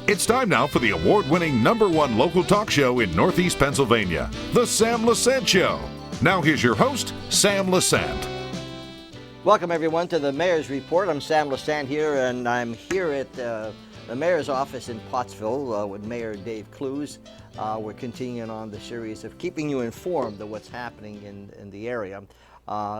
It's time now for the award-winning #1 local talk show in Northeast Pennsylvania, The Sam Lesante Show. Now here's your host, Sam Lesante. Welcome everyone to the Mayor's Report. I'm Sam Lesante here, and I'm here at the Mayor's office in Pottsville with Mayor Dave Clews. We're continuing on the series of keeping you informed of what's happening in the area.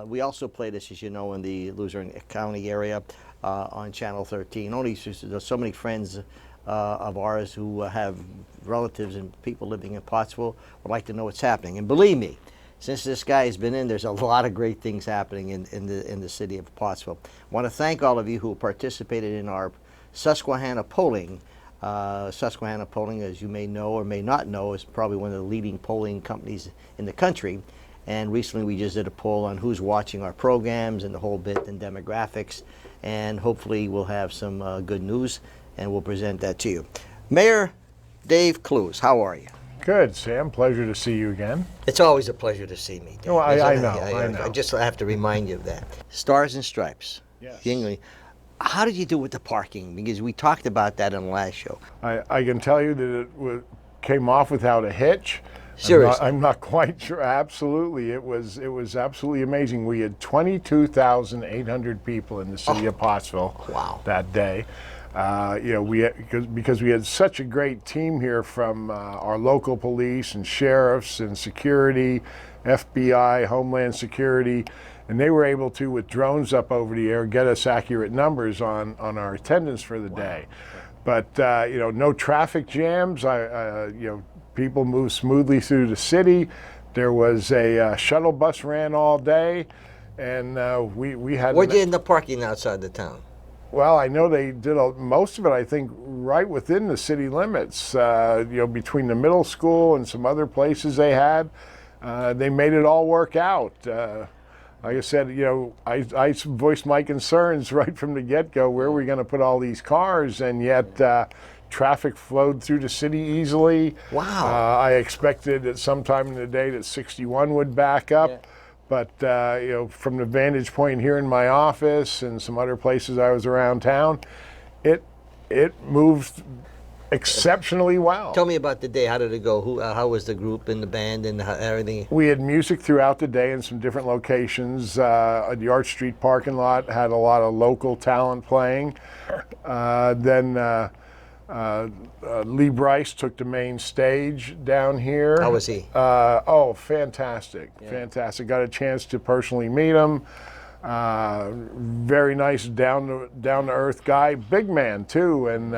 We also play this, as you know, in the Luzerne County area on Channel 13. Only there's so many friends of ours who have relatives and people living in Pottsville would like to know what's happening. And believe me, since this guy has been in, there's a lot of great things happening in the city of Pottsville. I want to thank all of you who participated in our Susquehanna polling. Susquehanna polling, as you may know or may not know, is probably one of the leading polling companies in the country. And recently we just did a poll on who's watching our programs and the whole bit and demographics. And hopefully we'll have some good news, and we'll present that to you. Mayor Dave Clews, how are you? Good, Sam. Pleasure to see you again. It's always a pleasure to see me, Dave. Oh, I know. I just have to remind you of that. Stars and Stripes. Yes. How did you do with the parking? Because we talked about that in the last show. I can tell you that it came off without a hitch. Seriously? I'm not quite sure. Absolutely. It was absolutely amazing. We had 22,800 people in the city of Pottsville that day. Because we had such a great team here from our local police and sheriffs and security, FBI, Homeland Security, and they were able to, with drones up over the air, get us accurate numbers on our attendance for the day. But no traffic jams. People moved smoothly through the city. There was a shuttle bus ran all day, and we had. Where'd you end up parking outside the town? Well, I know they did most of it, I think, right within the city limits, between the middle school and some other places they had. They made it all work out. Like I said, I voiced my concerns right from the get-go. Where are we going to put all these cars? And yet traffic flowed through the city easily. Wow. I expected at some time in the day that 61 would back up. Yeah. But, from the vantage point here in my office and some other places I was around town, it moved exceptionally well. Tell me about the day. How did it go? How was the group and the band and everything? We had music throughout the day in some different locations. The Arch Street parking lot had a lot of local talent playing. Then Lee Bryce took the main stage down here. How was he? Fantastic. Yeah. Fantastic. Got a chance to personally meet him. Very nice, down to earth guy. Big man too, and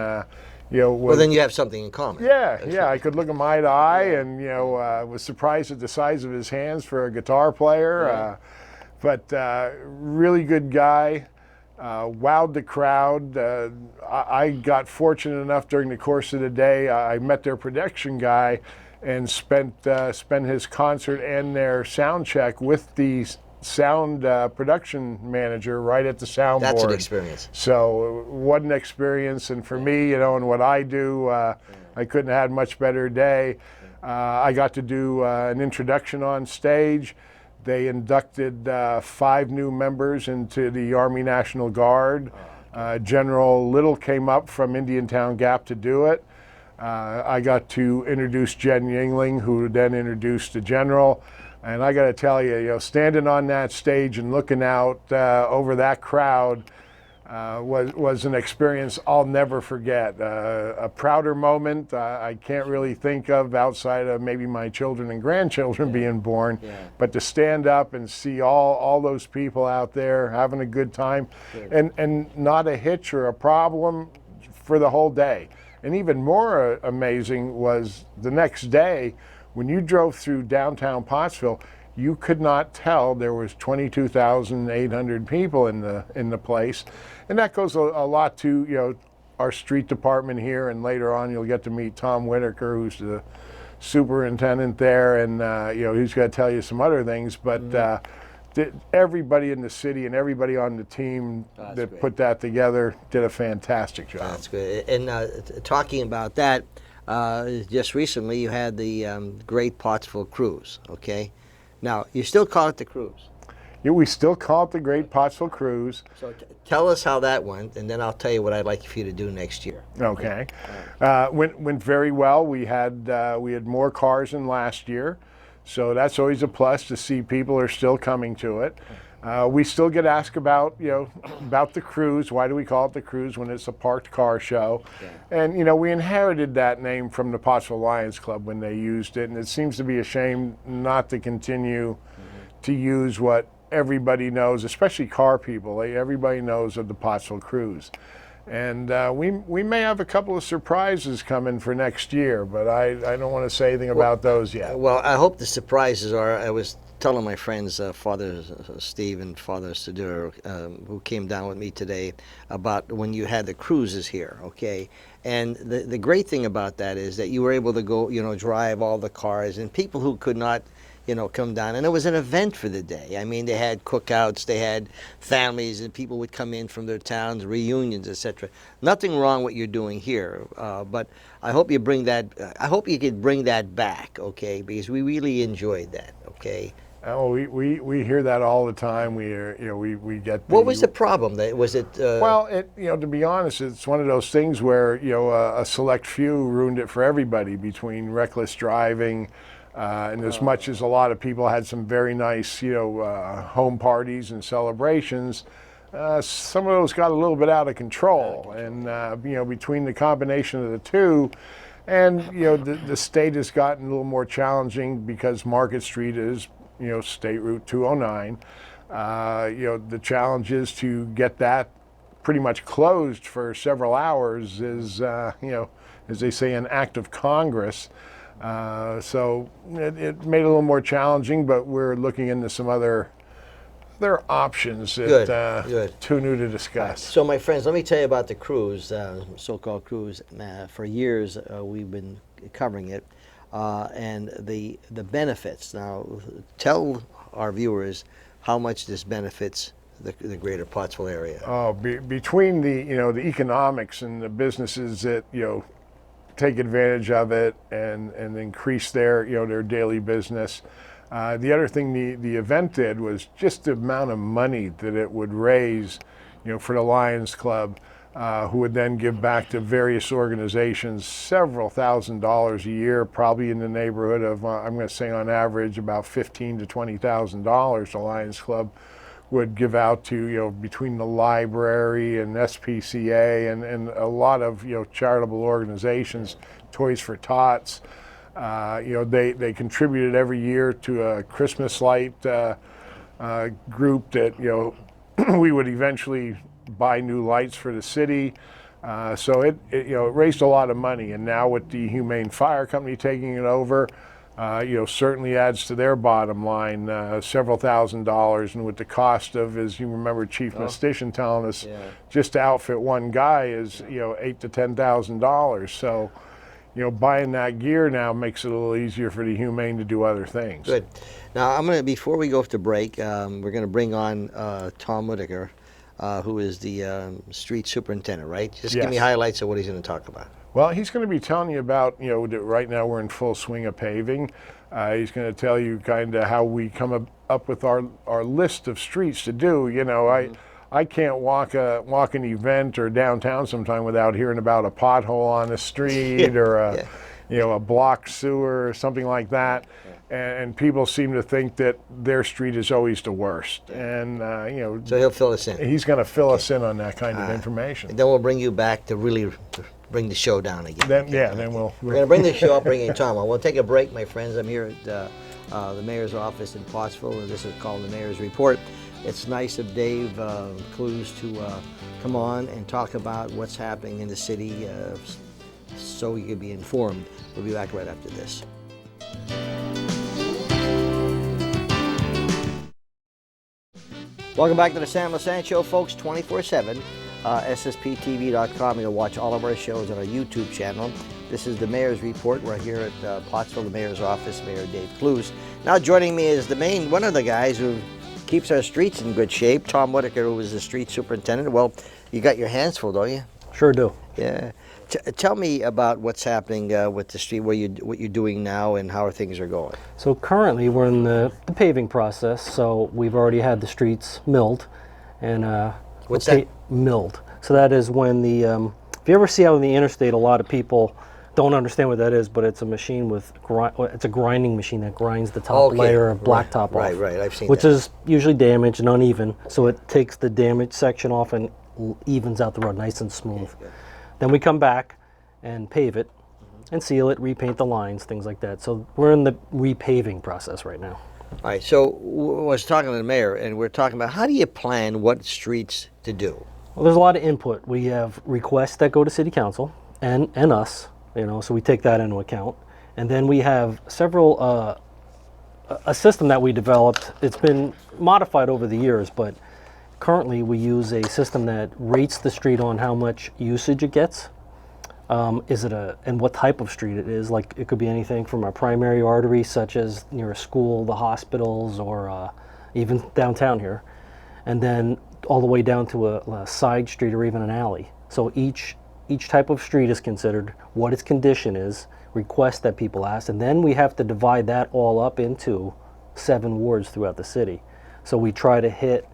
well, then you have something in common. Yeah. I could look him eye to eye, and was surprised at the size of his hands for a guitar player. But really good guy. Wowed the crowd. I got fortunate enough during the course of the day. I met their production guy and spent his concert and their sound check with the sound production manager right at the soundboard. That's an experience. So what an experience. And for me, and what I do, I couldn't have had much better day. I got to do an introduction on stage. They inducted 5 new members into the Army National Guard. General Little came up from Indiantown Gap to do it. I got to introduce Jen Yingling, who then introduced the general. And I got to tell you, standing on that stage and looking out over that crowd was an experience I'll never forget. A prouder moment I can't really think of outside of maybe my children and grandchildren being born. But to stand up and see all those people out there having a good time, and not a hitch or a problem for the whole day. And even more amazing was the next day when you drove through downtown Pottsville. You could not tell there was 22,800 people in the place, and that goes a lot to our street department here. And later on, you'll get to meet Tom Whitaker, who's the superintendent there, and he's going to tell you some other things. But everybody in the city and everybody on the team that put that together did a fantastic job. That's good. And talking about that, just recently you had the Great Pottsville Cruise. Okay. Now, you still call it the Cruise? we still call it the Great Pottsville Cruise. So tell us how that went, and then I'll tell you what I'd like for you to do next year. Okay. Went very well. We had more cars than last year, so that's always a plus to see people are still coming to it. We still get asked about about the cruise. Why do we call it the cruise when it's a parked car show? Yeah. And we inherited that name from the Pottsville Lions Club when they used it, and it seems to be a shame not to continue to use what everybody knows, especially car people. Everybody knows of the Pottsville Cruise. And we may have a couple of surprises coming for next year, but I don't want to say anything about those yet. Well, I hope the surprises are, I was telling my friends, Father Steve and Father Sadur, who came down with me today, about when you had the cruises here, okay? And the great thing about that is that you were able to go, drive all the cars, and people who could not, come down. And it was an event for the day. I mean, they had cookouts, they had families, and people would come in from their towns, reunions, etc. Nothing wrong what you're doing here, but I hope you bring that. I hope you could bring that back, okay? Because we really enjoyed that, okay? Oh, we hear that all the time. We get. What was the problem? Was it? Well, to be honest, it's one of those things where a select few ruined it for everybody between reckless driving. And as much as a lot of people had some very nice, home parties and celebrations, some of those got a little bit out of control. And, between the combination of the two, and, the state has gotten a little more challenging because Market Street is, State Route 209. The challenge is to get that pretty much closed for several hours is, as they say, an act of Congress. So it made it a little more challenging, but we're looking into some other options that too new to discuss. So my friends, let me tell you about the cruise, so-called cruise. For years we've been covering it, and the benefits. Now tell our viewers how much this benefits the greater Pottsville area. Oh, between the economics and the businesses that take advantage of it and increase their their daily business. The other thing the event did was just the amount of money that it would raise, for the Lions Club, who would then give back to various organizations several $1,000s a year, probably in the neighborhood of I'm going to say on average about $15,000 to $20,000. The Lions Club would give out to between the library and SPCA and a lot of charitable organizations, Toys for Tots. They contributed every year to a Christmas light group that we would eventually buy new lights for the city. So it raised a lot of money, and now with the Humane Fire Company taking it over, certainly adds to their bottom line several $1,000s, and with the cost of, as you remember, Chief Mastician telling us, just to outfit one guy is $8,000 to $10,000. So, buying that gear now makes it a little easier for the Humane to do other things. Good. Now before we go to break, we're gonna bring on Tom Whitaker, who is the street superintendent, right? Just give me highlights of what he's going to talk about. Well, he's going to be telling you about, that right now we're in full swing of paving. He's going to tell you kind of how we come up with our list of streets to do. I can't walk an event or downtown sometime without hearing about a pothole on the street or a blocked sewer or something like that. And people seem to think that their street is always the worst. And, so he'll fill us in. He's going to fill us in on that kind of information. And then we'll bring you back to really bring the show down again. Then we're going to bring the show up, bring in Tom. Well, we'll take a break, my friends. I'm here at the mayor's office in Pottsville, and this is called the Mayor's Report. It's nice of Dave Clews to come on and talk about what's happening in the city so you can be informed. We'll be back right after this. Welcome back to the Sam Lesante Show, folks, 24/7. SSPTV.com. You'll watch all of our shows on our YouTube channel. This is the Mayor's Report. We're here at Pottsville, the Mayor's office, Mayor Dave Clews. Now joining me is one of the guys who keeps our streets in good shape, Tom Whitaker, who is the street superintendent. Well, you got your hands full, don't you? Sure do. Yeah. Tell me about what's happening with the street, what you're doing now, and how things are going. So currently we're in the paving process. So we've already had the streets milled, and What's that? Milled. So that is when the if you ever see out on the interstate, a lot of people don't understand what that is, but it's a machine with it's a grinding machine that grinds the top layer of blacktop off. Right. I've seen which that. is usually damaged and uneven. So it takes the damaged section off and evens out the road nice and smooth. Okay, Then we come back and pave it and seal it, repaint the lines, things like that. So we're in the repaving process right now. All right. So I was talking to the mayor, and we're talking about how do you plan what streets to do? Well, there's a lot of input. We have requests that go to city council and us, so we take that into account. And then we have several, a system that we developed. It's been modified over the years, but currently we use a system that rates the street on how much usage it gets. And what type of street it is. Like, it could be anything from a primary artery, such as near a school, the hospitals, or even downtown here, and then all the way down to a side street or even an alley. So each type of street is considered, what its condition is, requests that people ask, and then we have to divide that all up into 7 wards throughout the city. So we try to hit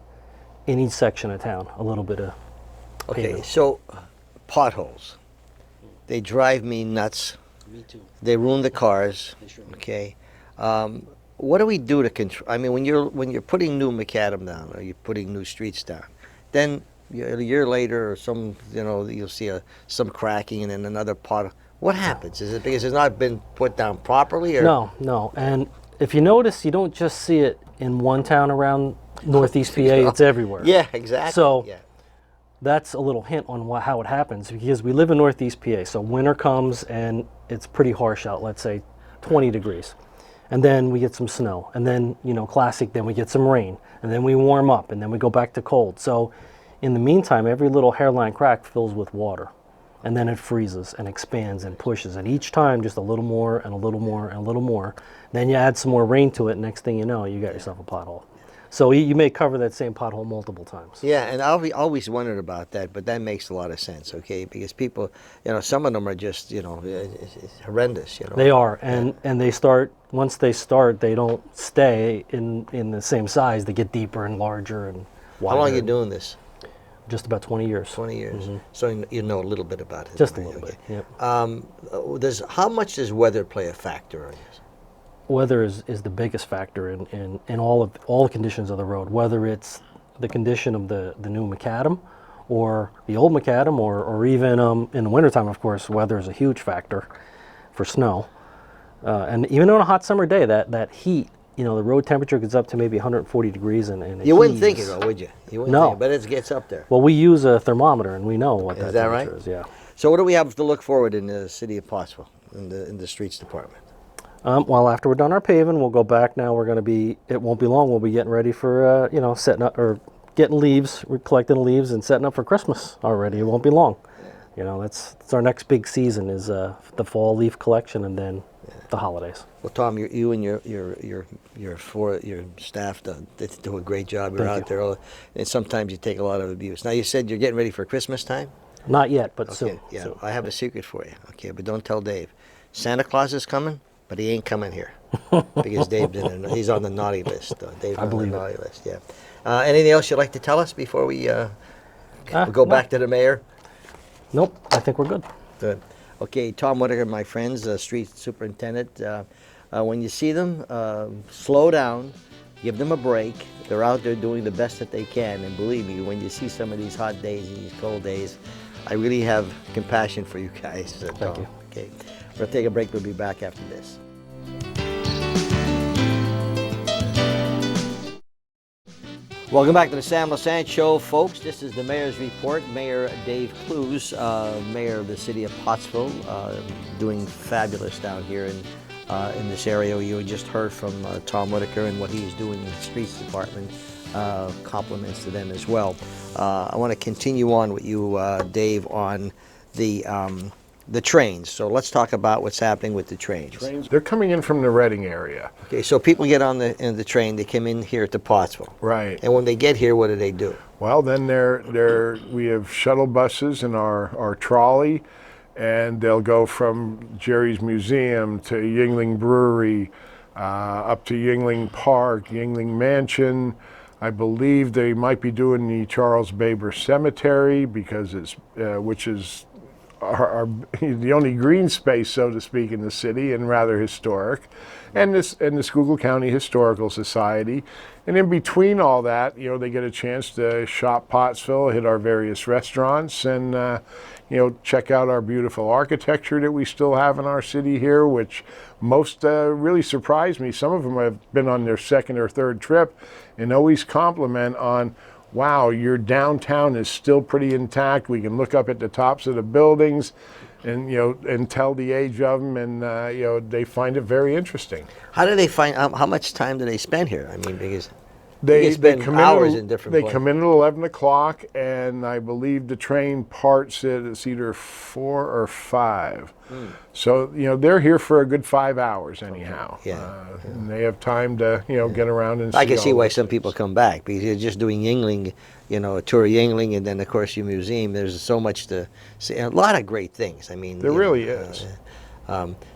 in each section of town a little bit of pavement. Okay. So potholes, they drive me nuts. Me too. They ruin the cars. They sure do. Okay. What do we do to control? I mean, when you're putting new macadam down or you're putting new streets down, then a year later or you'll see some cracking and then another pot. What happens? Is it because it's not been put down properly? Or? No. And if you notice, you don't just see it in one town around Northeast PA. It's everywhere. Yeah, exactly. So yeah. that's a little hint on how it happens, because we live in Northeast PA. So winter comes and it's pretty harsh out. Let's say 20 degrees. And then we get some snow, and then, classic, then we get some rain, and then we warm up, and then we go back to cold. So in the meantime, every little hairline crack fills with water, and then it freezes and expands and pushes, and each time just a little more and a little more and a little more. Then you add some more rain to it, next thing you know, you got yourself a pothole. So you may cover that same pothole multiple times. Yeah, and I always wondered about that, but that makes a lot of sense, okay? Because people, some of them are just, it's horrendous, They are, and once they start, they don't stay in the same size. They get deeper and larger and wider. How long are you doing this? Just about 20 years. 20 years. So you know a little bit about it. Just a little bit, yep. How much does weather play a factor on this? Weather is the biggest factor in all the conditions of the road, whether it's the condition of the new macadam or the old macadam, or even in the wintertime, of course, weather is a huge factor for snow. And even on a hot summer day, that heat, the road temperature gets up to maybe 140 degrees. And you wouldn't think it, though, would you? You wouldn't No. think it, but it gets up there. Well, we use a thermometer, and we know what that that temperature right? is. Yeah. So what do we have to look forward in the city of Pottsville, in the streets department? Well, after we're done our paving, we'll go back. Now we're going to be, it won't be long, we'll be getting ready for, setting up, or getting leaves, we're collecting leaves and setting up for Christmas already. It won't be long. That's our next big season is the fall leaf collection, and then the holidays. Well, Tom, you and your staff do a great job. You're Thank out there, and sometimes you take a lot of abuse. Now, you said you're getting ready for Christmas time? Not yet, but Okay, soon. yeah. Soon. I have a secret for you, okay, but don't tell Dave. Santa Claus is coming, but he ain't coming here because he's on the naughty list. Dave's on the naughty list, yeah. Anything else you'd like to tell us before we go back to the mayor? Nope, I think we're good. Good. Okay, Tom Whitaker, my friends, street superintendent. When you see them, slow down, give them a break. They're out there doing the best that they can, and believe me, when you see some of these hot days and these cold days, I really have compassion for you guys. Thank you. Okay, we're gonna take a break. We'll be back after this. Welcome back to the Sam Lesante Show, folks. This is the Mayor's Report. Mayor Dave Clews, Mayor of the City of Pottsville, doing fabulous down here in this area. You just heard from Tom Whitaker and what he's doing in the Streets Department. Compliments to them as well. I want to continue on with you, Dave, on the trains. So let's talk about what's happening with the trains. They're coming in from the Reading area. Okay, so people get on the train. They come in here to Pottsville. Right. And when they get here, what do? Well, then we have shuttle buses and our trolley. and they'll go from Jerry's Museum to Yingling Brewery, up to Yingling Park, Yingling Mansion. I believe they might be doing the Charles Baber Cemetery because it's, which is the only green space, so to speak, in the city, and rather historic, and the Schuylkill County Historical Society. And in between all that, they get a chance to shop Pottsville, hit our various restaurants, and check out our beautiful architecture that we still have in our city here, which most really surprised me. Some of them have been on their second or third trip and always compliment on, wow, your downtown is still pretty intact. We can look up at the tops of the buildings and and tell the age of them, and they find it very interesting. How do they find? How much time do they spend here? I mean, because They spend come hours in, in different They places. come in at 11 o'clock, and I believe the train parts at it's either 4 or 5. So they're here for a good 5 hours anyhow. Yeah. And they have time to get around and. I can see all why this. some people come back, because you're just doing Yingling, a tour of Yingling, and then of course your museum. There's so much to see. A lot of great things. I mean, There really is.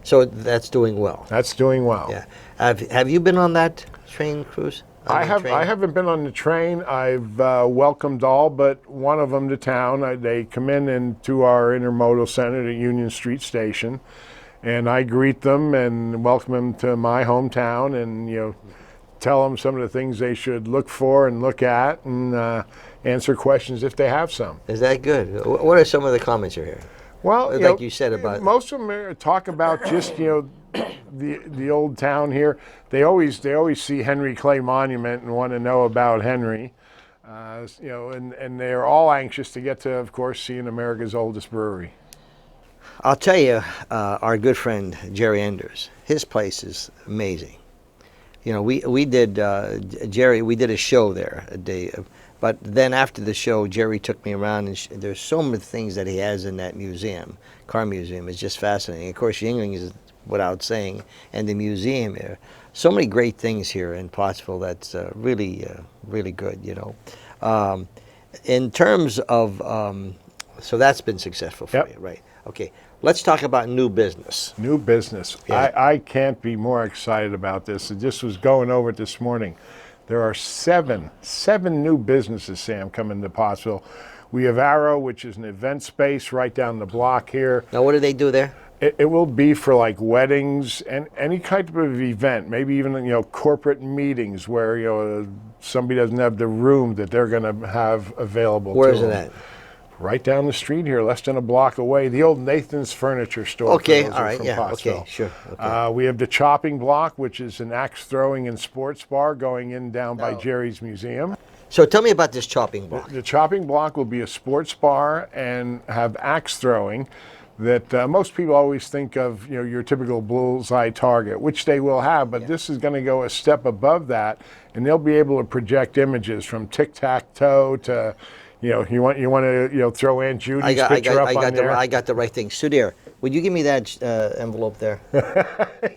So that's doing well. That's doing well. Yeah. Have you been on that train cruise? I haven't been on the train. I've welcomed all but one of them to town. They come into our intermodal center at Union Street Station, and I greet them and welcome them to my hometown, and tell them some of the things they should look for and look at, and answer questions if they have some. Is that good? What are some of the comments you hear? Well, Like you said about- most of them talk about just the old town here. They always see Henry Clay Monument and want to know about Henry, and they're all anxious to get to, of course, seeing America's oldest brewery. I'll tell you, our good friend Jerry Enders, his place is amazing. We did Jerry. We did a show there a day, but then after the show, Jerry took me around, and there's so many things that he has in that museum, car museum. It's just fascinating. Of course, Yingling is without saying, and the museum here. So many great things here in Pottsville. That's really good. In terms of, so that's been successful for Yep. you, right? Okay. Let's talk about new business. New business. Yeah. I can't be more excited about this. I just was going over it this morning. There are seven new businesses, Sam, coming to Pottsville. We have Arrow, which is an event space right down the block here. Now, what do they do there? It will be for like weddings and any type of event, maybe even corporate meetings where somebody doesn't have the room that they're going to have available. Where to is it them. at? Right down the street here, less than a block away. The old Nathan's Furniture Store. Okay, for those all who are right, from yeah, Pottsville. okay, sure. Okay. We have the Chopping Block, which is an axe throwing and sports bar going in down by Jerry's Museum. So tell me about this chopping block. The Chopping Block will be a sports bar and have axe throwing that most people always think of, your typical bullseye target, which they will have, but this is going to go a step above that, and they'll be able to project images from tic-tac-toe to, you want to throw Aunt Judy's picture up on there. I got the right thing. Sudhir, would you give me that envelope there?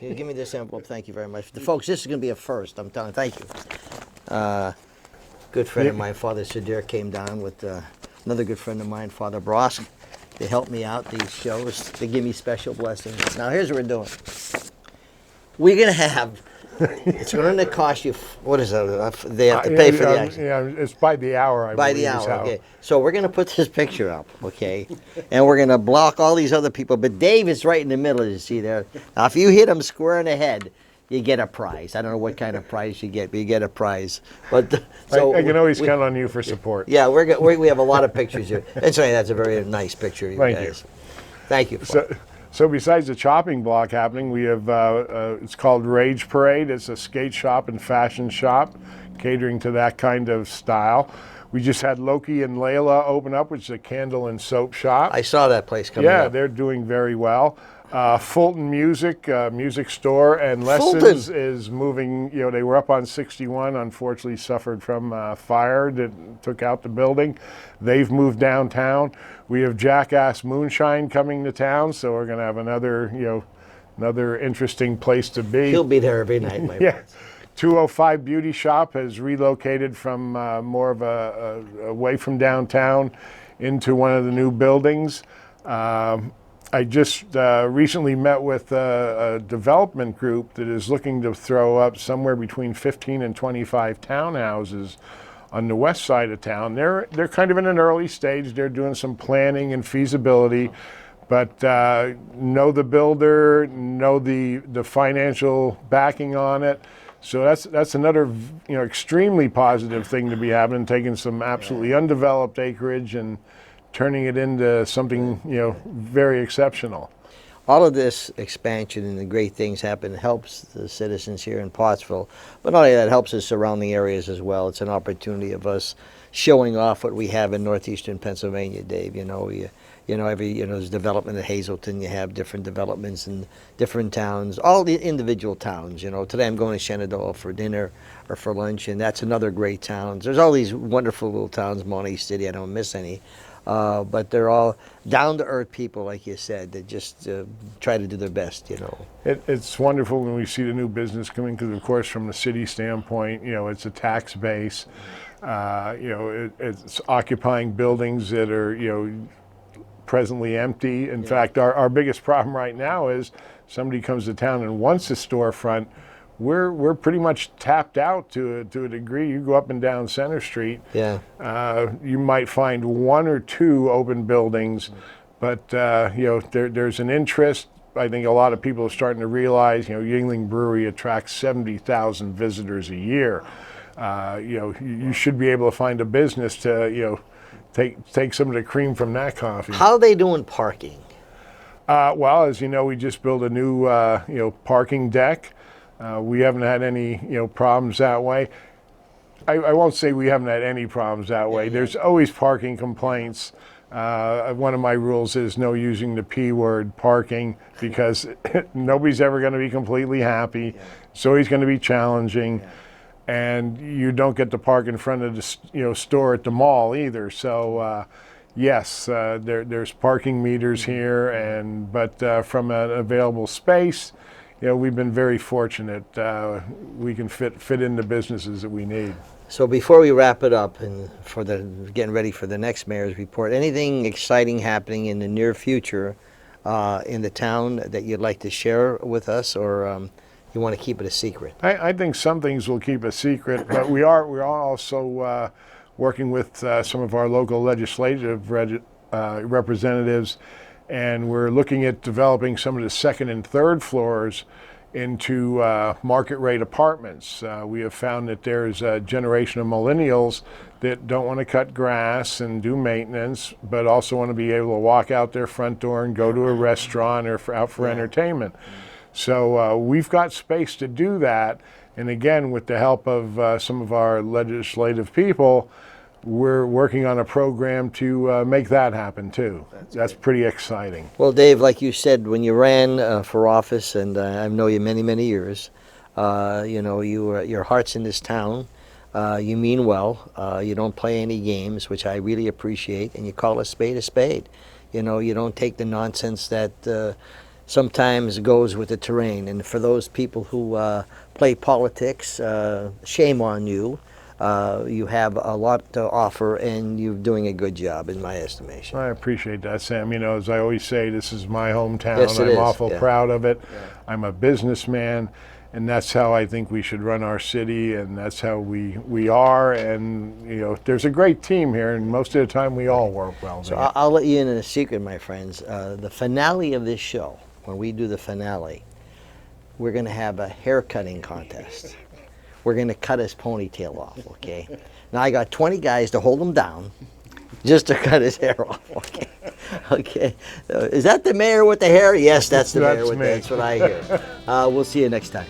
You give me this envelope. Thank you very much. Folks, this is going to be a first. I'm telling you. Thank you. Good friend of mine, Father Sudhir, came down with another good friend of mine, Father Brosk. They help me out these shows. They give me special blessings. Now, here's what we're doing. We're going to have, it's going to cost you, what is that? They have to pay for the access. Yeah, it's by the hour, I By believe. the is hour, how- okay. So we're going to put this picture up, okay? And we're going to block all these other people. But Dave is right in the middle, you see there. Now, if you hit him square in the head, you get a prize. I don't know what kind of prize you get, but you get a prize. But so I can always count on you for support. Yeah, we have a lot of pictures here. And so that's a very nice picture, you Thank you. guys. Thank you. So besides the chopping block happening, we have, it's called Rage Parade. It's a skate shop and fashion shop catering to that kind of style. We just had Loki and Layla open up, which is a candle and soap shop. I saw that place coming Yeah, up. they're doing very well. Fulton Music, music store, and Lessons Fulton. is moving. They were up on 61. Unfortunately, suffered from fire that took out the building. They've moved downtown. We have Jackass Moonshine coming to town, so we're going to have another interesting place to be. He'll be there every night, my Yeah. friend. 205 Beauty Shop has relocated from more of away from downtown into one of the new buildings. I just recently met with a development group that is looking to throw up somewhere between 15 and 25 townhouses on the west side of town. They're kind of in an early stage. They're doing some planning and feasibility, but know the builder, know the financial backing on it. So that's another extremely positive thing to be having, taking some absolutely undeveloped acreage and turning it into something very exceptional. All of this expansion and the great things happen helps the citizens here in Pottsville, but not only that, helps the surrounding areas as well. It's an opportunity of us showing off what we have in northeastern Pennsylvania, Dave. There's development in Hazelton. You have different developments in different towns, all the individual towns. Today I'm going to Shenandoah for dinner or for lunch, and that's another great town. There's all these wonderful little towns, Monty City. I don't miss any. But they're all down-to-earth people, like you said, that just try to do their best, It's wonderful when we see the new business coming, because, of course, from the city standpoint, it's a tax base. It's occupying buildings that are, presently empty. In fact, our biggest problem right now is somebody comes to town and wants a storefront. We're pretty much tapped out to a degree. You go up and down Center Street, you might find one or two open buildings, but there's an interest. I think a lot of people are starting to realize, Yuengling Brewery attracts 70,000 visitors a year. You should be able to find a business to take some of the cream from that coffee. How are they doing parking? Well, as you know, we just built a new parking deck. We haven't had any problems that way. I won't say we haven't had any problems that way. There's always parking complaints. One of my rules is no using the P word, parking, because nobody's ever going to be completely happy. It's always going to be challenging, and you don't get to park in front of the store at the mall either. So yes, there's parking meters here, but from an available space, we've been very fortunate. We can fit in the businesses that we need. So before we wrap it up and getting ready for the next mayor's report, anything exciting happening in the near future in the town that you'd like to share with us, or you want to keep it a secret? I think some things we'll keep a secret, but we are also working with some of our local legislative representatives, and we're looking at developing some of the second and third floors into market rate apartments. We have found that there's a generation of millennials that don't want to cut grass and do maintenance, but also want to be able to walk out their front door and go to a restaurant or out for entertainment. So we've got space to do that, and again, with the help of some of our legislative people, we're working on a program to make that happen too. That's pretty exciting. Well, Dave, like you said, when you ran for office, and I know you many, many years, your heart's in this town. You mean well. You don't play any games, which I really appreciate, and you call a spade a spade. You don't take the nonsense that sometimes goes with the terrain. And for those people who play politics, shame on you. You have a lot to offer, and you're doing a good job, in my estimation. I appreciate that, Sam. As I always say, this is my hometown. Yes, it I'm is. awful proud of it. I'm a businessman, and that's how I think we should run our city, and that's how we are. And there's a great team here, and most of the time we all work well. So I'll let you in on a secret, my friends. The finale of this show, when we do the finale, we're going to have a haircutting contest. We're going to cut his ponytail off, okay? Now, I got 20 guys to hold him down just to cut his hair off, okay? Okay. Is that the mayor with the hair? Yes, that's the mayor with the hair. That's what I hear. We'll see you next time.